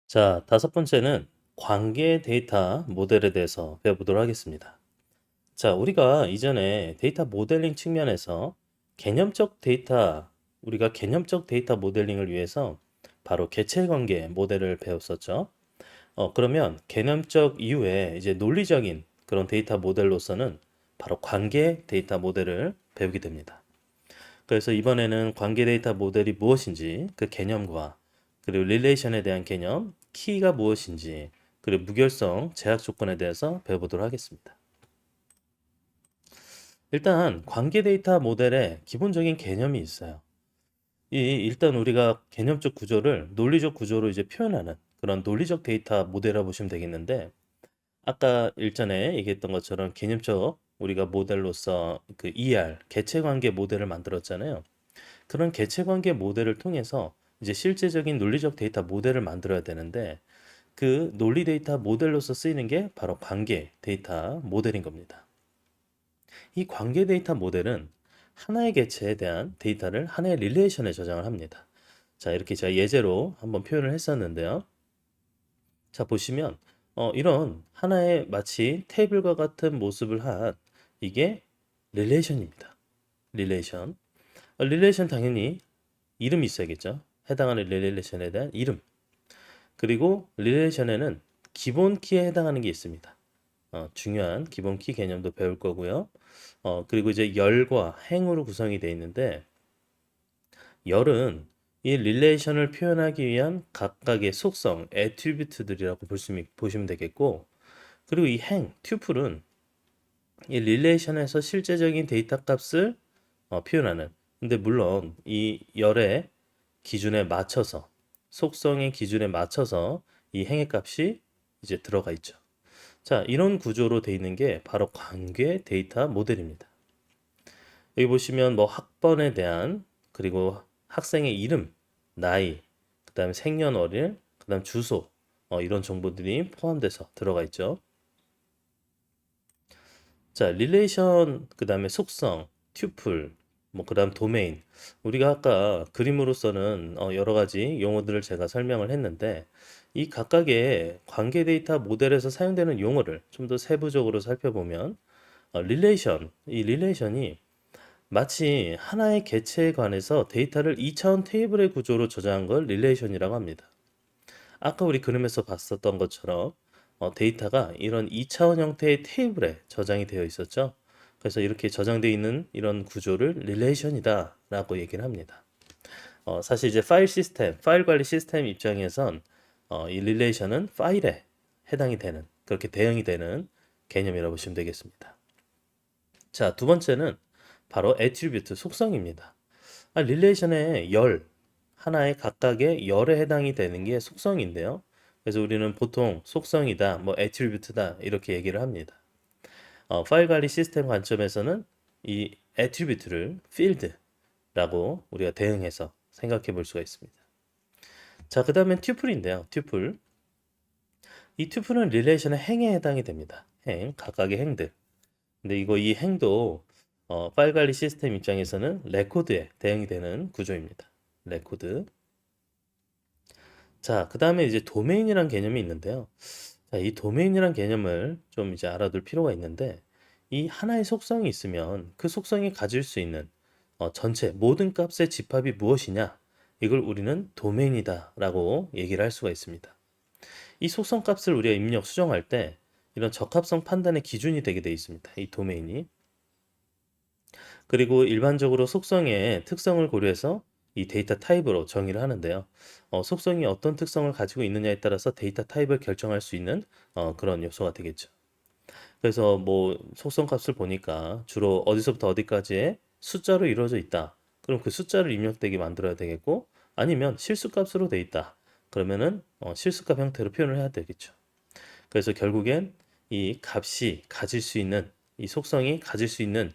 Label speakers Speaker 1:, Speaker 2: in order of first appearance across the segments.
Speaker 1: 자, 다섯 번째는 관계 데이터 모델에 대해서 배워보도록 하겠습니다. 자, 우리가 이전에 데이터 모델링 측면에서 우리가 개념적 데이터 모델링을 위해서 바로 개체 관계 모델을 배웠었죠. 그러면 개념적 이후에 이제 논리적인 그런 데이터 모델로서는 바로 관계 데이터 모델을 배우게 됩니다. 그래서 이번에는 관계 데이터 모델이 무엇인지 그 개념과 그리고 릴레이션에 대한 개념, 키가 무엇인지 그리고 무결성, 제약 조건에 대해서 배워보도록 하겠습니다. 일단 관계 데이터 모델에 기본적인 개념이 있어요. 일단 우리가 개념적 구조를 논리적 구조로 이제 표현하는 그런 논리적 데이터 모델이라고 보시면 되겠는데 아까 일전에 얘기했던 것처럼 개념적 우리가 모델로서 그 개체 관계 모델을 만들었잖아요. 그런 개체 관계 모델을 통해서 이제 실제적인 논리적 데이터 모델을 만들어야 되는데 그 논리 데이터 모델로서 쓰이는 게 바로 관계 데이터 모델인 겁니다. 이 관계 데이터 모델은 하나의 개체에 대한 데이터를 하나의 릴레이션에 저장을 합니다. 자, 이렇게 제가 예제로 한번 표현을 했었는데요. 자, 보시면 이런 하나의 마치 테이블과 같은 모습을 한 이게 릴레이션입니다. 릴레이션. 릴레이션 당연히 이름이 있어야겠죠. 해당하는 릴레이션에 대한 이름. 그리고 릴레이션에는 기본 키에 해당하는 게 있습니다. 중요한 기본 키 개념도 배울 거고요. 그리고 이제 열과 행으로 구성이 되어 있는데 열은 이 릴레이션을 표현하기 위한 각각의 속성, 애트리뷰트들이라고 보시면 되겠고 그리고 이 행, 튜플은 이 릴레이션에서 실제적인 데이터 값을 표현하는 근데 물론 이 열의 기준에 맞춰서 속성의 기준에 맞춰서 이 행의 값이 이제 들어가 있죠. 자, 이런 구조로 되어 있는 게 바로 관계 데이터 모델입니다. 여기 보시면 뭐 학번에 대한 그리고 학생의 이름, 나이, 그다음에 생년월일, 그다음 주소 이런 정보들이 포함돼서 들어가 있죠. 자, 릴레이션, 그다음에 속성, 튜플, 뭐 그다음 도메인. 우리가 아까 그림으로서는 여러 가지 용어들을 제가 설명을 했는데 이 각각의 관계 데이터 모델에서 사용되는 용어를 좀 더 세부적으로 살펴보면 이 릴레이션이 마치 하나의 개체에 관해서 데이터를 2차원 테이블의 구조로 저장한 걸 릴레이션이라고 합니다. 아까 우리 그림에서 봤었던 것처럼 데이터가 이런 2차원 형태의 테이블에 저장이 되어 있었죠. 그래서 이렇게 저장되어 있는 이런 구조를 릴레이션이다 라고 얘기를 합니다. 사실 이제 파일 관리 시스템 입장에선 이 릴레이션은 파일에 해당이 되는, 그렇게 대응이 되는 개념이라고 보시면 되겠습니다. 자, 두 번째는 바로 애트리뷰트, 속성입니다. 릴레이션의 하나의 각각의 열에 해당이 되는 게 속성인데요. 그래서 우리는 보통 속성이다, 뭐 애트리뷰트다 이렇게 얘기를 합니다. 파일 관리 시스템 관점에서는 이 애트리뷰트를 필드라고 우리가 대응해서 생각해 볼 수가 있습니다. 자, 그 다음엔 튜플인데요. 튜플. 이 튜플은 릴레이션의 행에 해당이 됩니다. 각각의 행들. 근데 이 행도 파일 관리 시스템 입장에서는 레코드에 대응이 되는 구조입니다. 레코드. 자, 그 다음에 이제 도메인이란 개념이 있는데요. 자, 이 도메인이란 개념을 좀 이제 알아둘 필요가 있는데, 이 하나의 속성이 있으면 그 속성이 가질 수 있는 전체 모든 값의 집합이 무엇이냐? 이걸 우리는 도메인이다라고 얘기를 할 수가 있습니다. 이 속성 값을 우리가 입력 수정할 때 이런 적합성 판단의 기준이 되게 되어 있습니다. 이 도메인이. 그리고 일반적으로 속성의 특성을 고려해서 이 데이터 타입으로 정의를 하는데요. 속성이 어떤 특성을 가지고 있느냐에 따라서 데이터 타입을 결정할 수 있는 그런 요소가 되겠죠. 그래서 뭐 속성 값을 보니까 주로 어디서부터 어디까지의 숫자로 이루어져 있다. 그럼 그 숫자를 입력되게 만들어야 되겠고 아니면 실수값으로 돼 있다. 그러면은 실수값 형태로 표현을 해야 되겠죠. 그래서 결국엔 이 값이 가질 수 있는 이 속성이 가질 수 있는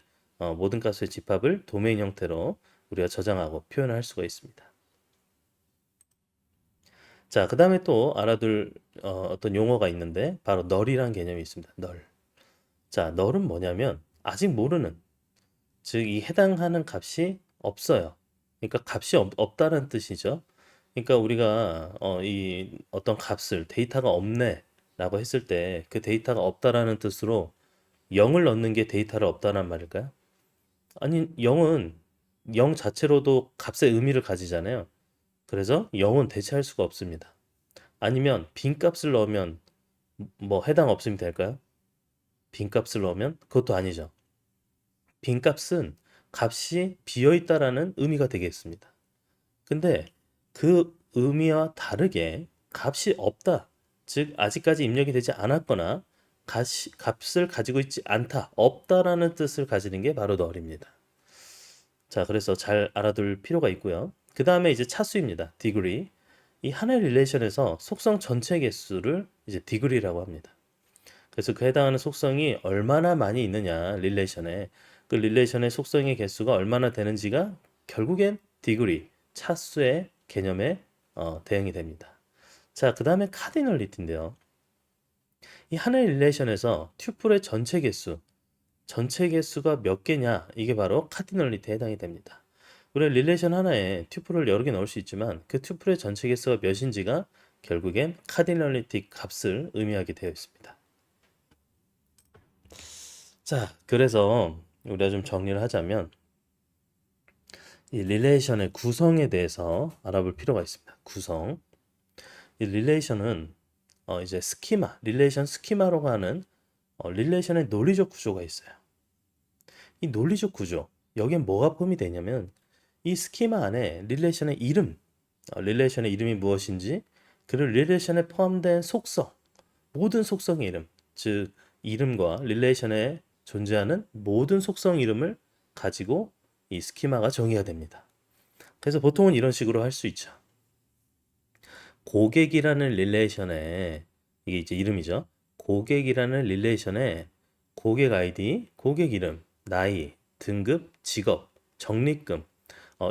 Speaker 1: 모든 값의 집합을 도메인 형태로 우리가 저장하고 표현할 수가 있습니다. 자, 그 다음에 또 알아둘 어떤 용어가 있는데 바로 널이라는 개념이 있습니다. 널. 자, 널은 뭐냐면 아직 모르는 즉 이 해당하는 값이 없어요. 그러니까 값이 없다는 뜻이죠. 그러니까 우리가 이 어떤 값을 데이터가 없네라고 했을 때 그 데이터가 없다라는 뜻으로 0을 넣는 게 데이터를 없다란 말일까요? 아니, 0은 0 자체로도 값의 의미를 가지잖아요. 그래서 0은 대체할 수가 없습니다. 아니면 빈값을 넣으면 뭐 해당 없음이 될까요? 빈값을 넣으면 그것도 아니죠. 빈값은 값이 비어 있다라는 의미가 되겠습니다. 근데 그 의미와 다르게 값이 없다. 즉 아직까지 입력이 되지 않았거나 값을 가지고 있지 않다. 없다라는 뜻을 가지는 게 바로 널입니다. 자, 그래서 잘 알아둘 필요가 있고요. 그 다음에 이제 차수입니다. degree. 이 하나의 릴레이션에서 속성 전체 개수를 이제 degree라고 합니다. 그래서 그 해당하는 속성이 얼마나 많이 있느냐, 릴레이션에. 그 릴레이션의 속성의 개수가 얼마나 되는지가 결국엔 degree, 차수의 개념에 대응이 됩니다. 자, 그 다음에 카디널리티인데요. 이 하나의 릴레이션에서 튜플의 전체 개수가 몇 개냐, 이게 바로 카디널리티에 해당이 됩니다. 우리가 릴레이션 하나에 튜플을 여러 개 넣을 수 있지만 그 튜플의 전체 개수가 몇인지가 결국엔 카디널리티 값을 의미하게 되어 있습니다. 자, 그래서 우리가 좀 정리를 하자면 이 릴레이션의 구성에 대해서 알아볼 필요가 있습니다. 구성. 이 릴레이션은 이제 스키마, 릴레이션 스키마라고 하는 릴레이션의 논리적 구조가 있어요. 이 논리적 구조, 여기에 뭐가 포함이 되냐면 이 스키마 안에 릴레이션의 이름, 릴레이션의 이름이 무엇인지, 그리고 릴레이션에 포함된 속성, 모든 속성의 이름, 즉 이름과 릴레이션에 존재하는 모든 속성 이름을 가지고 이 스키마가 정의가 됩니다. 그래서 보통은 이런 식으로 할 수 있죠. 고객이라는 릴레이션에, 이게 이제 이름이죠. 고객이라는 릴레이션에 고객 아이디, 고객 이름, 나이, 등급, 직업, 적립금,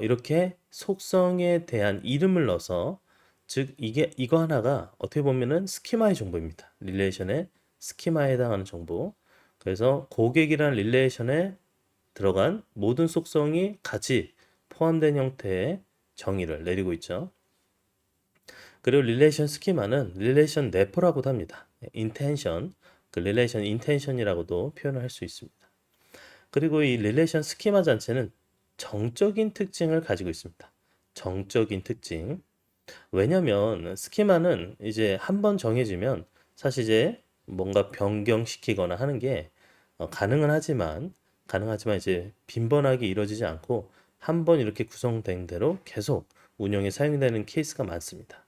Speaker 1: 이렇게 속성에 대한 이름을 넣어서, 즉 이거 하나가 어떻게 보면은 스키마의 정보입니다. 릴레이션의 스키마에 해당하는 정보. 그래서 고객이라는 릴레이션에 들어간 모든 속성이 같이 포함된 형태의 정의를 내리고 있죠. 그리고 릴레이션 스키마는 릴레이션 내포라고도 합니다. 인텐션, 그 릴레이션 인텐션이라고도 표현을 할 수 있습니다. 그리고 이 릴레이션 스키마 자체는 정적인 특징을 가지고 있습니다. 정적인 특징. 왜냐면 스키마는 이제 한번 정해지면 사실 이제 뭔가 변경시키거나 하는 게 가능하지만 이제 빈번하게 이루어지지 않고 한 번 이렇게 구성된 대로 계속 운영에 사용되는 케이스가 많습니다.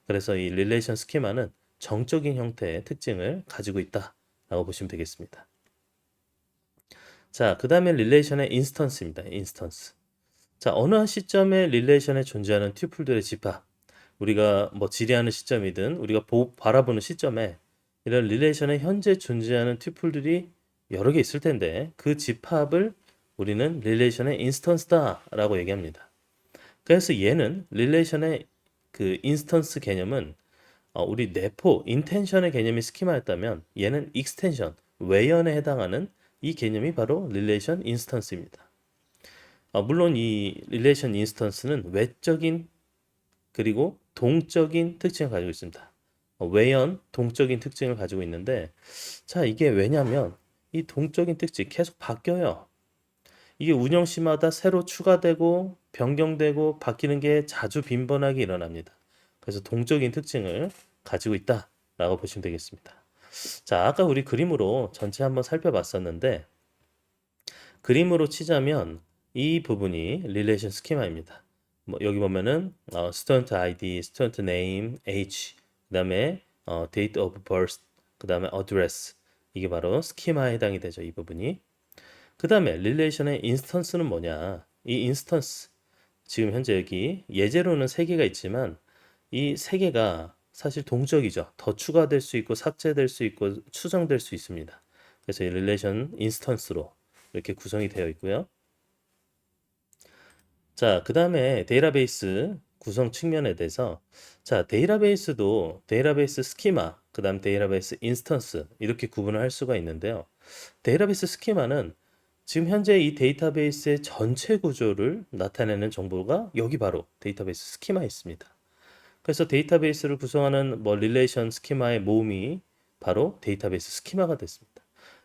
Speaker 1: 그래서 이 릴레이션 스키마는 정적인 형태의 특징을 가지고 있다라고 보시면 되겠습니다. 자, 그 다음에 릴레이션의 인스턴스입니다. 인스턴스. 자, 어느 한 시점에 릴레이션에 존재하는 튜플들의 집합. 우리가 뭐 질의하는 시점이든 우리가 바라보는 시점에 이런 릴레이션에 현재 존재하는 튜플들이 여러 개 있을 텐데 그 집합을 우리는 릴레이션의 인스턴스다라고 얘기합니다. 그래서 얘는 릴레이션의 그 인스턴스 개념은 우리 내포, 인텐션의 개념이 스키마였다면 얘는 익스텐션, 외연에 해당하는 이 개념이 바로 릴레이션 인스턴스입니다. 물론 이 릴레이션 인스턴스는 외적인 그리고 동적인 특징을 가지고 있습니다. 외연, 동적인 특징을 가지고 있는데, 자, 이게 왜냐면 이 동적인 특징 계속 바뀌어요. 이게 운영 시마다 새로 추가되고 변경되고 바뀌는 게 자주 빈번하게 일어납니다. 그래서 동적인 특징을 가지고 있다라고 보시면 되겠습니다. 자, 아까 우리 그림으로 전체 한번 살펴봤었는데 그림으로 치자면 이 부분이 릴레이션 스키마입니다. 뭐 여기 보면은 스튜던트 아이디, 스튜던트 네임, age, 그다음에 date of birth, 그다음에 address. 이게 바로 스키마에 해당이 되죠. 이 부분이. 그다음에 릴레이션의 인스턴스는 뭐냐? 이 인스턴스 지금 현재 여기 예제로는 3개가 있지만 이 3개가 사실 동적이죠. 더 추가될 수 있고 삭제될 수 있고 추정될 수 있습니다. 그래서 이 릴레이션 인스턴스로 이렇게 구성이 되어 있고요. 자, 그 다음에 데이터베이스 구성 측면에 대해서 자, 데이터베이스 스키마, 그 다음 데이터베이스 인스턴스 이렇게 구분을 할 수가 있는데요. 데이터베이스 스키마는 지금 현재 이 데이터베이스의 전체 구조를 나타내는 정보가 여기 바로 데이터베이스 스키마에 있습니다. 그래서 데이터베이스를 구성하는 뭐 릴레이션 스키마의 모음이 바로 데이터베이스 스키마가 됐습니다.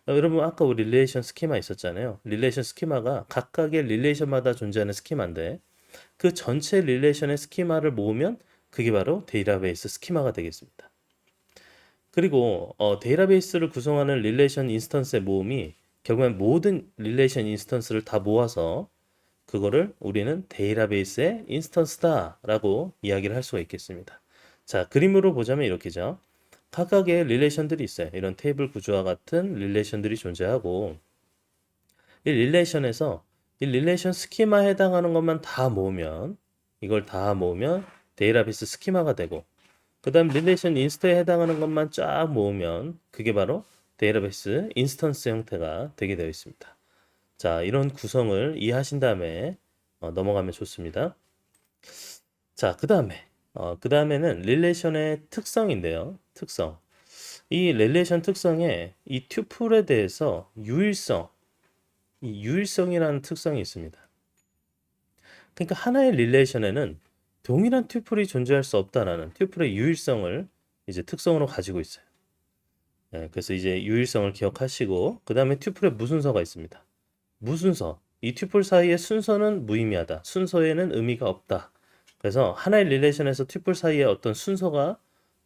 Speaker 1: 여러분 아까 우리 릴레이션 스키마 있었잖아요. 릴레이션 스키마가 각각의 릴레이션마다 존재하는 스키마인데 그 전체 릴레이션의 스키마를 모으면 그게 바로 데이터베이스 스키마가 되겠습니다. 그리고 데이터베이스를 구성하는 릴레이션 인스턴스의 모음이 결국엔 모든 릴레이션 인스턴스를 다 모아서 그거를 우리는 데이터베이스의 인스턴스다라고 이야기를 할 수가 있겠습니다. 자, 그림으로 보자면 이렇게죠. 각각의 릴레이션들이 있어요. 이런 테이블 구조와 같은 릴레이션들이 존재하고 이 릴레이션에서 이 릴레이션 스키마에 해당하는 것만 다 모으면 이걸 다 모으면 데이터베이스 스키마가 되고 그 다음 릴레이션 인스터에 해당하는 것만 쫙 모으면 그게 바로 데이터베이스 인스턴스 형태가 되게 되어 있습니다. 자, 이런 구성을 이해하신 다음에 넘어가면 좋습니다. 자, 그 다음에는 릴레이션의 특성인데요. 특성. 이 릴레이션 특성에 이 튜플에 대해서 이 유일성이라는 특성이 있습니다. 그러니까 하나의 릴레이션에는 동일한 튜플이 존재할 수 없다라는 튜플의 유일성을 이제 특성으로 가지고 있어요. 네, 그래서 이제 유일성을 기억하시고 그 다음에 튜플에 무순서가 있습니다. 무순서. 이 튜플 사이의 순서는 무의미하다. 순서에는 의미가 없다. 그래서 하나의 릴레이션에서 튜플 사이에 어떤 순서가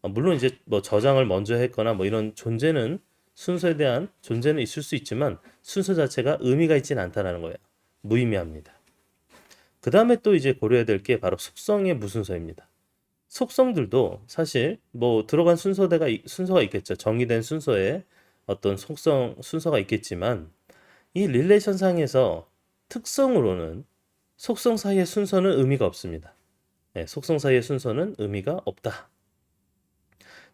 Speaker 1: 물론 이제 뭐 저장을 먼저 했거나 뭐 이런 존재는 순서에 대한 존재는 있을 수 있지만 순서 자체가 의미가 있지는 않다라는 거예요. 무의미합니다. 그 다음에 또 이제 고려해야 될 게 바로 속성의 무순서입니다. 속성들도 사실 뭐 들어간 순서가 있겠죠. 정의된 순서에 어떤 순서가 있겠지만 이 릴레이션 상에서 특성으로는 속성 사이의 순서는 의미가 없습니다. 네, 속성 사이의 순서는 의미가 없다.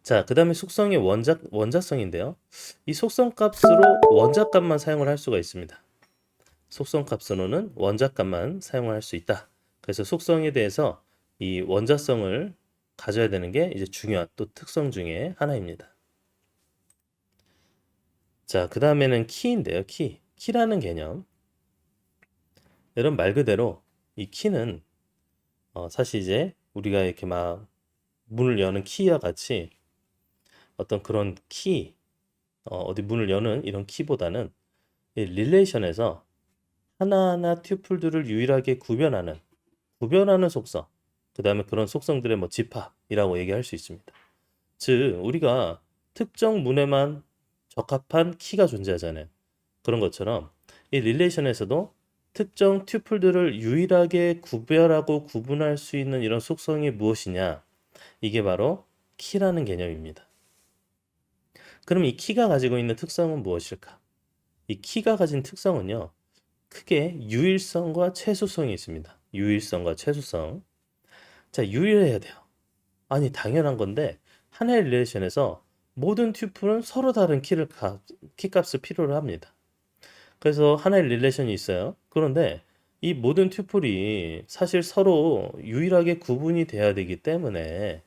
Speaker 1: 자, 그 다음에 속성의 원자성인데요. 이 속성 값으로 원자값만 사용을 할 수가 있습니다. 속성 값으로는 원자값만 사용을 할 수 있다. 그래서 속성에 대해서 이 원자성을 가져야 되는 게 이제 중요한 또 특성 중에 하나입니다. 자, 그 다음에는 키인데요. 키라는 개념. 여러분 말 그대로 이 키는 사실 이제 우리가 이렇게 막 문을 여는 키와 같이 어떤 그런 어디 문을 여는 이런 키보다는 이 릴레이션에서 하나하나 튜플들을 유일하게 구별하는 속성, 그 다음에 그런 속성들의 뭐 집합이라고 얘기할 수 있습니다. 즉, 우리가 특정 문에만 적합한 키가 존재하잖아요. 그런 것처럼 이 릴레이션에서도 특정 튜플들을 유일하게 구별하고 구분할 수 있는 이런 속성이 무엇이냐? 이게 바로 키라는 개념입니다. 그럼 이 키가 가지고 있는 특성은 무엇일까? 이 키가 가진 특성은요, 크게 유일성과 최소성이 있습니다. 유일성과 최소성. 자, 유일해야 돼요. 아니, 당연한 건데, 하나의 릴레이션에서 모든 튜플은 서로 다른 키값을 필요로 합니다. 그래서 하나의 릴레이션이 있어요. 그런데 이 모든 튜플이 사실 서로 유일하게 구분이 돼야 되기 때문에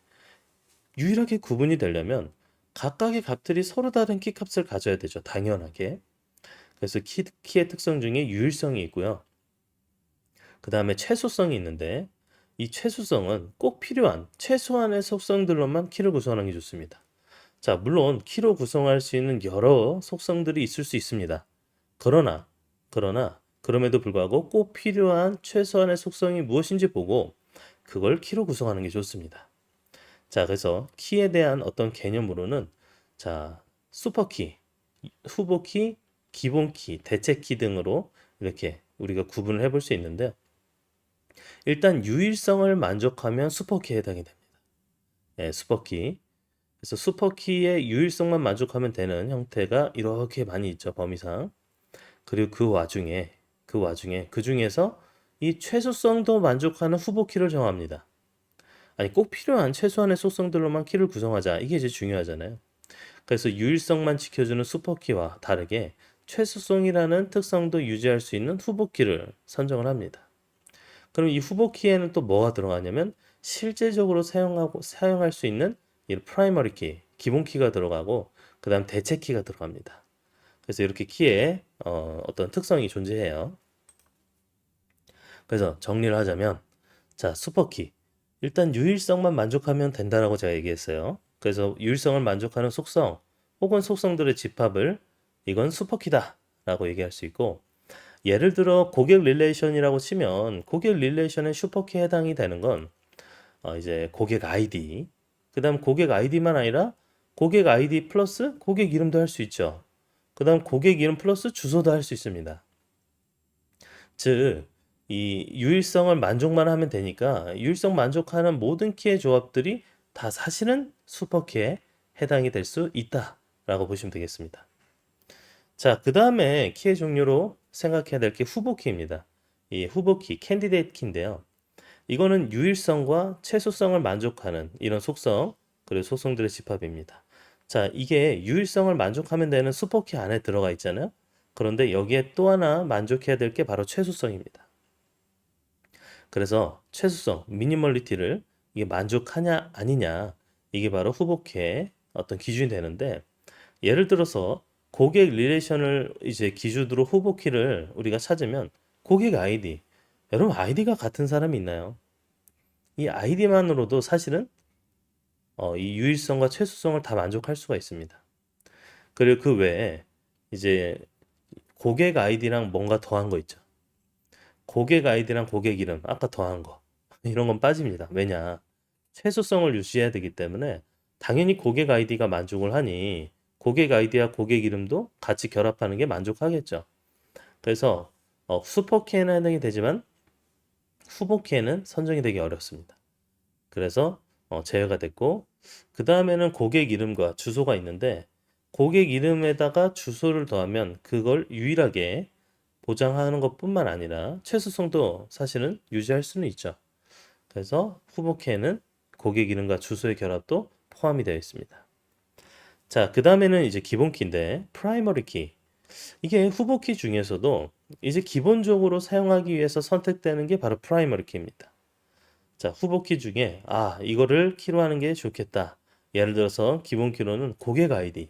Speaker 1: 유일하게 구분이 되려면 각각의 값들이 서로 다른 키값을 가져야 되죠. 당연하게. 그래서 키의 특성 중에 유일성이 있고요. 그 다음에 최소성이 있는데 이 최소성은 꼭 필요한 최소한의 속성들로만 키를 구성하는 게 좋습니다. 자, 물론 키로 구성할 수 있는 여러 속성들이 있을 수 있습니다. 그럼에도 불구하고 꼭 필요한 최소한의 속성이 무엇인지 보고 그걸 키로 구성하는 게 좋습니다. 자, 그래서 키에 대한 어떤 개념으로는 자, 슈퍼키, 후보키, 기본키, 대체키 등으로 이렇게 우리가 구분을 해볼 수 있는데 일단 유일성을 만족하면 슈퍼키에 해당이 됩니다. 네, 슈퍼키. 그래서 슈퍼키의 유일성만 만족하면 되는 형태가 이렇게 많이 있죠, 범위상. 그리고 그 중에서 이 최소성도 만족하는 후보키를 정합니다. 아니, 꼭 필요한 최소한의 속성들로만 키를 구성하자. 이게 이제 중요하잖아요. 그래서 유일성만 지켜주는 슈퍼키와 다르게 최소성이라는 특성도 유지할 수 있는 후보키를 선정을 합니다. 그럼 이 후보키에는 또 뭐가 들어가냐면 실제적으로 사용할 수 있는 이 프라이머리 키, 기본 키가 들어가고 그 다음 대체 키가 들어갑니다. 그래서 이렇게 키에 어떤 특성이 존재해요. 그래서 정리를 하자면 자, 슈퍼키. 일단 유일성만 만족하면 된다라고 제가 얘기했어요. 그래서 유일성을 만족하는 속성 혹은 속성들의 집합을 이건 슈퍼키다 라고 얘기할 수 있고, 예를 들어 고객 릴레이션이라고 치면 고객 릴레이션의 슈퍼키에 해당이 되는 건 이제 고객 아이디, 그 다음 고객 아이디만 아니라 고객 아이디 플러스 고객 이름도 할 수 있죠. 그 다음 고객 이름 플러스 주소도 할 수 있습니다. 즉, 이 유일성을 만족만 하면 되니까 유일성 만족하는 모든 키의 조합들이 다 사실은 슈퍼키에 해당이 될 수 있다라고 보시면 되겠습니다. 자, 그 다음에 키의 종류로 생각해야 될 게 후보키입니다. 이 후보키, 캔디데이트 키인데요. 이거는 유일성과 최소성을 만족하는 이런 속성, 그리고 속성들의 집합입니다. 자, 이게 유일성을 만족하면 되는 슈퍼키 안에 들어가 있잖아요. 그런데 여기에 또 하나 만족해야 될 게 바로 최소성입니다. 그래서 최소성, 미니멀리티를 이게 만족하냐 아니냐, 이게 바로 후보키의 어떤 기준이 되는데, 예를 들어서 고객 릴레이션을 이제 기준으로 후보키를 우리가 찾으면 고객 아이디, 여러분 아이디가 같은 사람이 있나요? 이 아이디만으로도 사실은 이 유일성과 최소성을 다 만족할 수가 있습니다. 그리고 그 외에 이제 고객 아이디랑 뭔가 더한 거 있죠. 고객 아이디랑 고객 이름, 아까 더한 거. 이런 건 빠집니다. 왜냐? 최소성을 유지해야 되기 때문에 당연히 고객 아이디가 만족을 하니 고객 아이디와 고객 이름도 같이 결합하는 게 만족하겠죠. 그래서 슈퍼키에는 해당이 되지만 후보키에는 선정이 되기 어렵습니다. 그래서 제외가 됐고, 그 다음에는 고객 이름과 주소가 있는데 고객 이름에다가 주소를 더하면 그걸 유일하게 보장하는 것뿐만 아니라 최소성도 사실은 유지할 수는 있죠. 그래서 후보키에는 고객 이름과 주소의 결합도 포함이 되어 있습니다. 자, 그 다음에는 이제 기본키인데 프라이머리 키. 이게 후보키 중에서도 이제 기본적으로 사용하기 위해서 선택되는 게 바로 프라이머리 키입니다. 자, 후보키 중에 이거를 키로 하는 게 좋겠다. 예를 들어서 기본 키로는 고객 아이디.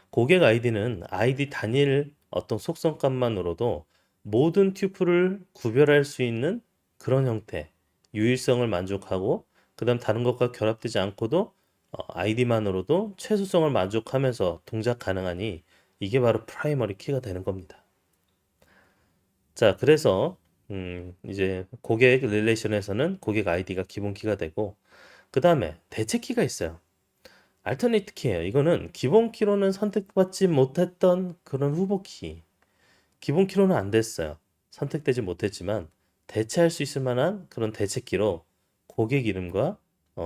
Speaker 1: 고객 아이디는 아이디 단일 어떤 속성값만으로도 모든 튜플을 구별할 수 있는 그런 형태, 유일성을 만족하고 그 다음 다른 것과 결합되지 않고도 아이디만으로도 최소성을 만족하면서 동작 가능하니 이게 바로 프라이머리 키가 되는 겁니다. 자, 그래서 이제 고객 릴레이션에서는 고객 아이디가 기본 키가 되고, 그 다음에 대체 키가 있어요. 알터네이트 키예요. 이거는 기본 키로는 선택받지 못했던 그런 후보 키. 기본 키로는 안 됐어요. 선택되지 못했지만 대체할 수 있을 만한 그런 대체 키로 고객 이름과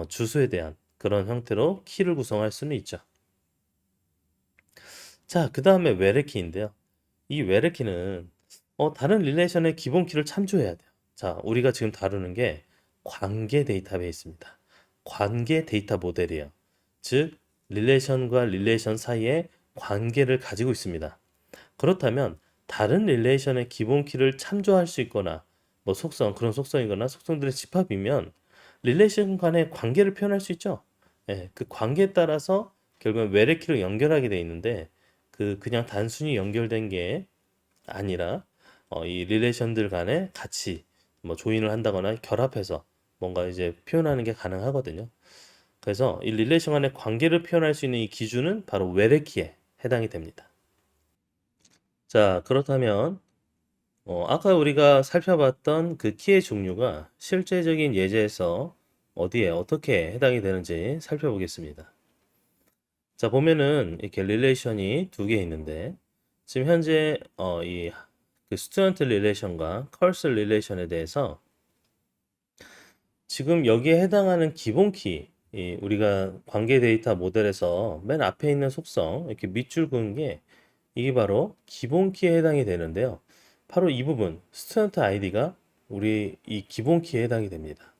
Speaker 1: 주소에 대한 그런 형태로 키를 구성할 수는 있죠. 자, 그 다음에 외래 키인데요. 이 외래 키는 다른 릴레이션의 기본 키를 참조해야 돼요. 자, 우리가 지금 다루는 게 관계 데이터베이스입니다. 관계 데이터 모델이에요. 즉, 릴레이션과 릴레이션 사이에 관계를 가지고 있습니다. 그렇다면 다른 릴레이션의 기본 키를 참조할 수 있거나 뭐 속성, 그런 속성이거나 속성들의 집합이면 릴레이션 간의 관계를 표현할 수 있죠. 예, 그 관계에 따라서 결국은 외래 키로 연결하게 돼 있는데 그냥 단순히 연결된 게 아니라 이 릴레이션들 간에 같이 뭐 조인을 한다거나 결합해서 뭔가 이제 표현하는 게 가능하거든요. 그래서 이 릴레이션 간의 관계를 표현할 수 있는 이 기준은 바로 외래키에 해당이 됩니다. 자, 그렇다면 아까 우리가 살펴봤던 그 키의 종류가 실제적인 예제에서 어디에 어떻게 해당이 되는지 살펴보겠습니다. 자, 보면은 이렇게 릴레이션이 두 개 있는데 지금 현재 이 그 스튜던트 릴레이션과 커스 릴레이션에 대해서 지금 여기에 해당하는 기본 키, 우리가 관계 데이터 모델에서 맨 앞에 있는 속성 이렇게 밑줄 그은 게 이게 바로 기본 키에 해당이 되는데요. 바로 이 부분 스튜던트 아이디가 우리 이 기본 키에 해당이 됩니다.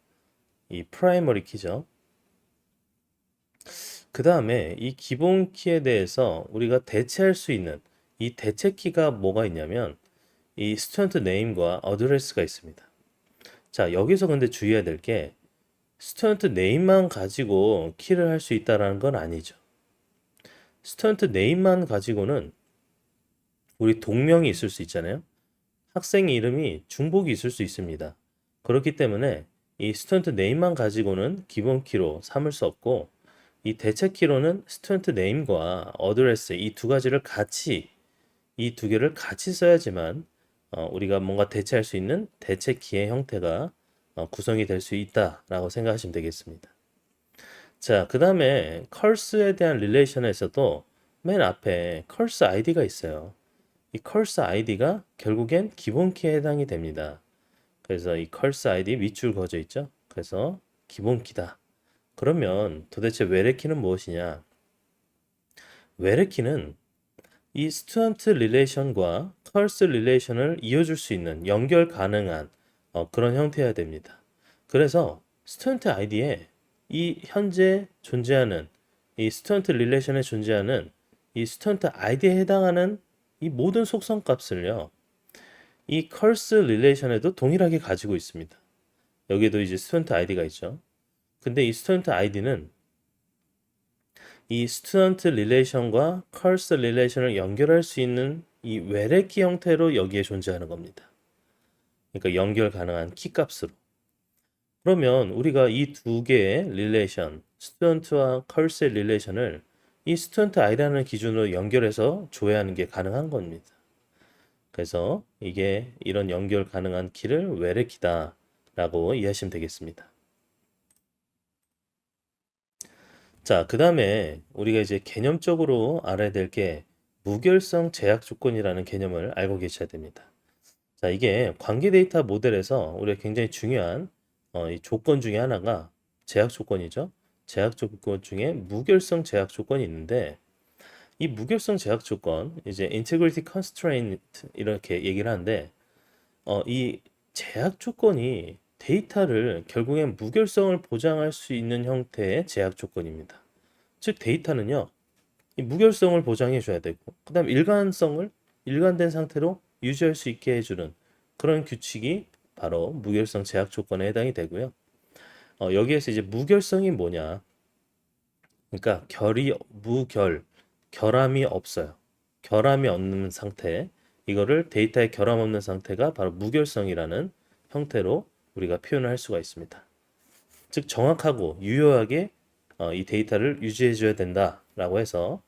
Speaker 1: 이 프라이머리 키죠. 그 다음에 이 기본 키에 대해서 우리가 대체할 수 있는 이 대체 키가 뭐가 있냐면 이 스튜던트 네임과 어드레스가 있습니다. 자, 여기서 근데 주의해야 될 게 스튜던트 네임만 가지고 키를 할 수 있다라는 건 아니죠. 스튜던트 네임만 가지고는 우리 동명이 있을 수 있잖아요. 학생 이름이 중복이 있을 수 있습니다. 그렇기 때문에 이 스튜던트 네임만 가지고는 기본 키로 삼을 수 없고 이 대체 키로는 스튜던트 네임과 어드레스 이 두 가지를 같이 이 두 개를 같이 써야지만 우리가 뭔가 대체할 수 있는 대체 키의 형태가 구성이 될 수 있다라고 생각하시면 되겠습니다. 자, 그 다음에 컬스에 대한 릴레이션에서도 맨 앞에 컬스 아이디가 있어요. 이 컬스 아이디가 결국엔 기본 키에 해당이 됩니다. 그래서 이 컬스 아이디 밑줄 그어져 있죠. 그래서 기본 키다. 그러면 도대체 외래 키는 무엇이냐? 외래 키는 이 스튜던트 릴레이션과 컬스 릴레이션을 이어줄 수 있는 연결 가능한 그런 형태여야 됩니다. 그래서 스튜던트 아이디에 이 현재 존재하는 이 스튜던트 릴레이션에 존재하는 이 스튜던트 아이디에 해당하는 이 모든 속성 값을요. 이 컬스 릴레이션에도 동일하게 가지고 있습니다. 여기에도 이제 스튜던트 아이디가 있죠. 근데 이 스튜던트 아이디는 이 스튜던트 릴레이션과 컬스 릴레이션을 연결할 수 있는 이 외래키 형태로 여기에 존재하는 겁니다. 그러니까 연결 가능한 키 값으로. 그러면 우리가 이 두 개의 릴레이션, 스튜던트와 컬스의 릴레이션을 이 스튜던트 아이라는 기준으로 연결해서 조회하는 게 가능한 겁니다. 그래서 이게 이런 연결 가능한 키를 외래키다 라고 이해하시면 되겠습니다. 자, 그 다음에 우리가 이제 개념적으로 알아야 될 게 무결성 제약 조건이라는 개념을 알고 계셔야 됩니다. 자, 이게 관계 데이터 모델에서 우리가 굉장히 중요한 이 조건 중에 하나가 제약 조건이죠. 제약 조건 중에 무결성 제약 조건이 있는데 이 무결성 제약 조건 이제 integrity constraint 이렇게 얘기를 하는데 이 제약 조건이 데이터를 결국엔 무결성을 보장할 수 있는 형태의 제약 조건입니다. 즉 데이터는요. 이 무결성을 보장해 줘야 되고 그다음 일관된 상태로 유지할 수 있게 해주는 그런 규칙이 바로 무결성 제약 조건에 해당이 되고요. 여기에서 이제 무결성이 뭐냐? 그러니까 결함이 없어요. 결함이 없는 상태. 이거를 데이터에 결함 없는 상태가 바로 무결성이라는 형태로 우리가 표현을 할 수가 있습니다. 즉 정확하고 유효하게 이 데이터를 유지해 줘야 된다라고 해서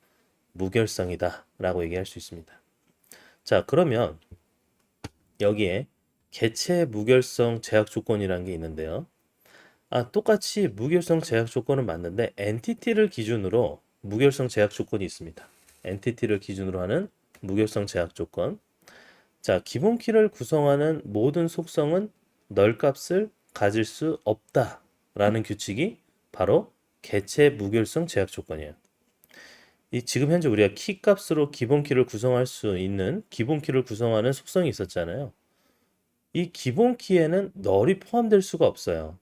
Speaker 1: 무결성이다 라고 얘기할 수 있습니다. 자, 그러면 여기에 개체 무결성 제약 조건이라는 게 있는데요. 똑같이 무결성 제약 조건은 맞는데 엔티티를 기준으로 무결성 제약 조건이 있습니다. 엔티티를 기준으로 하는 무결성 제약 조건. 자, 기본 키를 구성하는 모든 속성은 널 값을 가질 수 없다라는 규칙이 바로 개체 무결성 제약 조건이에요. 이 지금 현재 우리가 키 값으로 기본 키를 구성할 수 있는 기본 키를 구성하는 속성이 있었잖아요. 이 기본 키에는 널이 포함될 수가 없어요.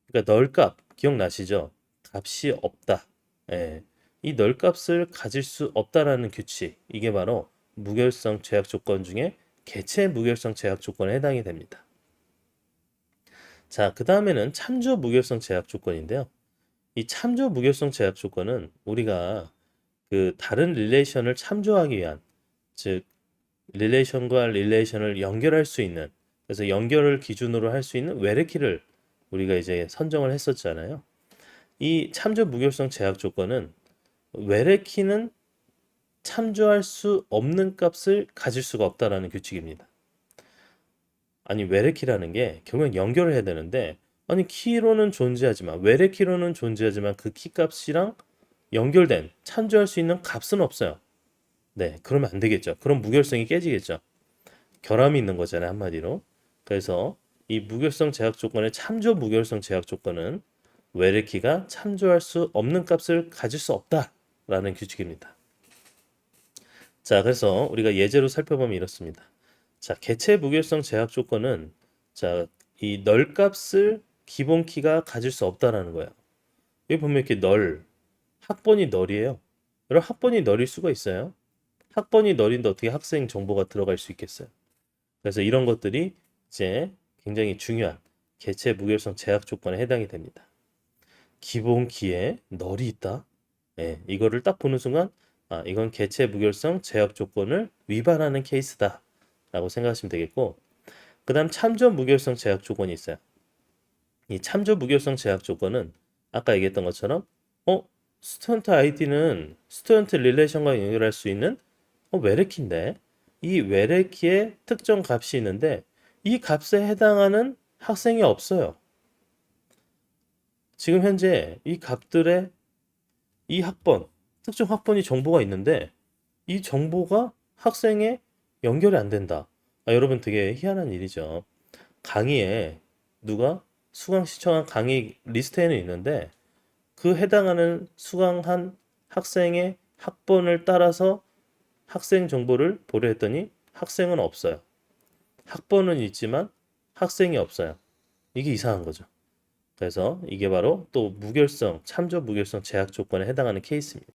Speaker 1: 그러니까 널 값 기억나시죠? 값이 없다. 예. 이 널 값을 가질 수 없다라는 규칙. 이게 바로 무결성 제약 조건 중에 개체 무결성 제약 조건에 해당이 됩니다. 자, 그 다음에는 참조 무결성 제약 조건인데요. 이 참조 무결성 제약 조건은 우리가 그 다른 릴레이션을 참조하기 위한 즉 릴레이션과 릴레이션을 연결할 수 있는 그래서 연결을 기준으로 할 수 있는 외래키를 우리가 이제 선정을 했었잖아요. 이 참조 무결성 제약 조건은 외래키는 참조할 수 없는 값을 가질 수가 없다라는 규칙입니다. 아니 외래키라는 게 결국엔 연결을 해야 되는데 아니 키로는 존재하지만 외래키로는 존재하지만 그 키 값이랑 연결된 참조할 수 있는 값은 없어요. 네, 그러면 안 되겠죠. 그럼 무결성이 깨지겠죠. 결함이 있는 거잖아요, 한마디로. 그래서 이 무결성 제약 조건의 참조 무결성 제약 조건은 외래키가 참조할 수 없는 값을 가질 수 없다라는 규칙입니다. 자, 그래서 우리가 예제로 살펴보면 이렇습니다. 자, 개체 무결성 제약 조건은 자, 이 널 값을 기본 키가 가질 수 없다라는 거예요. 여기 보면 이렇게 학번이 널이에요. 여러분 학번이 널일 수가 있어요. 학번이 널인데 어떻게 학생 정보가 들어갈 수 있겠어요? 그래서 이런 것들이 이제 굉장히 중요한 개체 무결성 제약 조건에 해당이 됩니다. 기본 키에 널이 있다. 네, 이거를 딱 보는 순간 이건 개체 무결성 제약 조건을 위반하는 케이스다 라고 생각하시면 되겠고 그 다음 참조 무결성 제약 조건이 있어요. 이 참조 무결성 제약 조건은 아까 얘기했던 것처럼 스튜던트 아이디는 스튜던트 릴레이션과 연결할 수 있는 외래키인데 이 외래키에 특정 값이 있는데 이 값에 해당하는 학생이 없어요. 지금 현재 이 값들의 이 학번, 특정 학번이 정보가 있는데 이 정보가 학생에 연결이 안 된다. 여러분 되게 희한한 일이죠. 강의에 누가 수강 신청한 강의 리스트에는 있는데 그 해당하는 수강한 학생의 학번을 따라서 학생 정보를 보려 했더니 학생은 없어요. 학번은 있지만 학생이 없어요. 이게 이상한 거죠. 그래서 이게 바로 또 무결성, 참조 무결성 제약 조건에 해당하는 케이스입니다.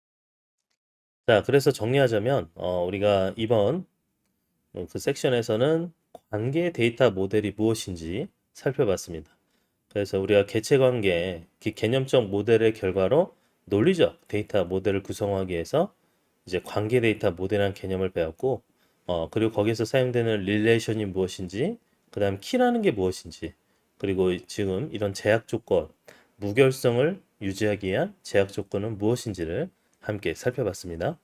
Speaker 1: 자, 그래서 정리하자면 우리가 이번 그 섹션에서는 관계 데이터 모델이 무엇인지 살펴봤습니다. 그래서 우리가 개체 관계, 개념적 모델의 결과로 논리적 데이터 모델을 구성하기 위해서 이제 관계 데이터 모델이라는 개념을 배웠고, 그리고 거기서 사용되는 릴레이션이 무엇인지, 그 다음 키라는 게 무엇인지, 그리고 지금 이런 제약 조건, 무결성을 유지하기 위한 제약 조건은 무엇인지를 함께 살펴봤습니다.